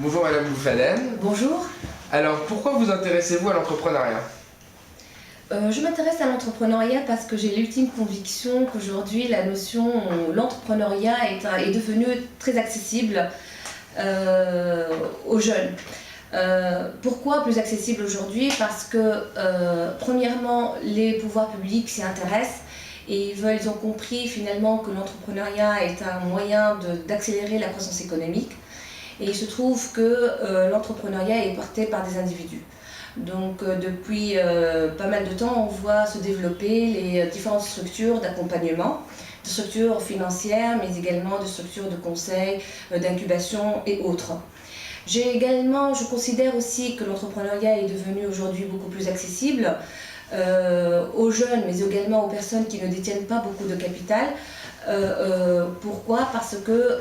Bonjour Madame Boufanen. Bonjour. Alors pourquoi vous intéressez-vous à l'entrepreneuriat? Je m'intéresse à l'entrepreneuriat parce que j'ai l'ultime conviction qu'aujourd'hui l'entrepreneuriat est devenu très accessible aux jeunes. Pourquoi plus accessible aujourd'hui? Parce que premièrement, les pouvoirs publics s'y intéressent et ils ont compris finalement que l'entrepreneuriat est un moyen d'accélérer la croissance économique. Et il se trouve que l'entrepreneuriat est porté par des individus. Donc depuis pas mal de temps, on voit se développer les différentes structures d'accompagnement, des structures financières, mais également des structures de conseil, d'incubation et autres. Je considère aussi que l'entrepreneuriat est devenu aujourd'hui beaucoup plus accessible aux jeunes, mais également aux personnes qui ne détiennent pas beaucoup de capital. Pourquoi? Parce que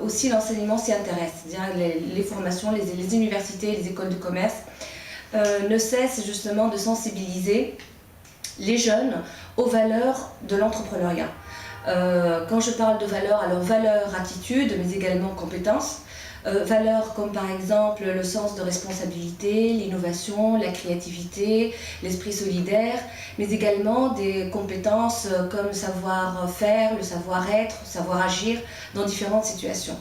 aussi l'enseignement s'y intéresse, c'est-à-dire les formations, les universités, les écoles de commerce ne cessent justement de sensibiliser les jeunes aux valeurs de l'entrepreneuriat. Quand je parle de valeurs, alors valeurs, attitudes, mais également compétences. Valeurs comme par exemple le sens de responsabilité, l'innovation, la créativité, l'esprit solidaire, mais également des compétences comme le savoir-faire, le savoir-être, le savoir-agir dans différentes situations.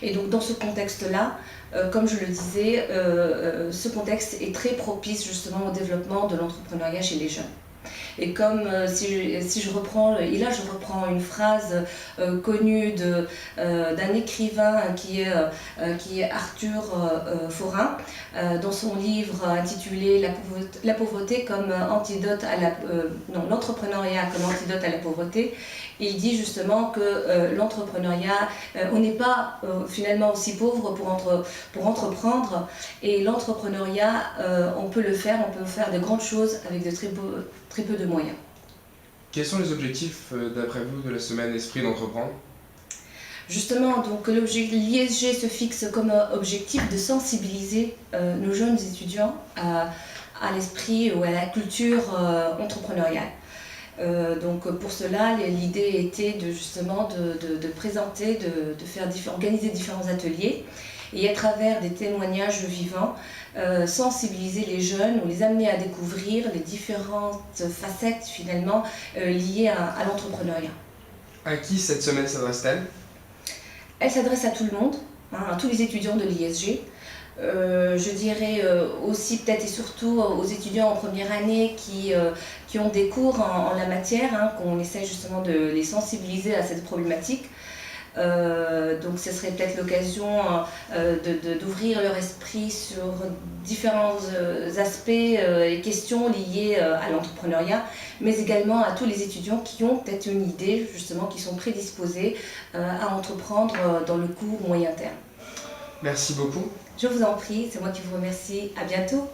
Et donc dans ce contexte-là, comme je le disais, ce contexte est très propice justement au développement de l'entrepreneuriat chez les jeunes. Et comme si je reprends, et là je reprends une phrase connue d'un écrivain qui est Arthur Forin, dans son livre intitulé La pauvreté comme antidote à l'entrepreneuriat comme antidote à la pauvreté, il dit justement que l'entrepreneuriat, on n'est pas finalement aussi pauvre pour entreprendre, et l'entrepreneuriat, on peut faire de grandes choses avec de très peu de moyens. Quels sont les objectifs, d'après vous, de la semaine Esprit d'entreprendre? Justement, donc l'ISG se fixe comme objectif de sensibiliser nos jeunes étudiants à l'esprit ou à la culture entrepreneuriale. Donc pour cela, l'idée était de présenter, organiser différents ateliers et à travers des témoignages vivants, sensibiliser les jeunes ou les amener à découvrir les différentes facettes finalement liées à l'entrepreneuriat. À qui cette semaine s'adresse-t-elle? Elle s'adresse à tout le monde, à tous les étudiants de l'ISG. Je dirais aussi peut-être et surtout aux étudiants en première année qui ont des cours en la matière, qu'on essaie justement de les sensibiliser à cette problématique. Donc ce serait peut-être l'occasion d'ouvrir leur esprit sur différents aspects et questions liées à l'entrepreneuriat, mais également à tous les étudiants qui ont peut-être une idée, justement, qui sont prédisposés à entreprendre dans le court moyen terme. Merci beaucoup. Je vous en prie, c'est moi qui vous remercie. À bientôt.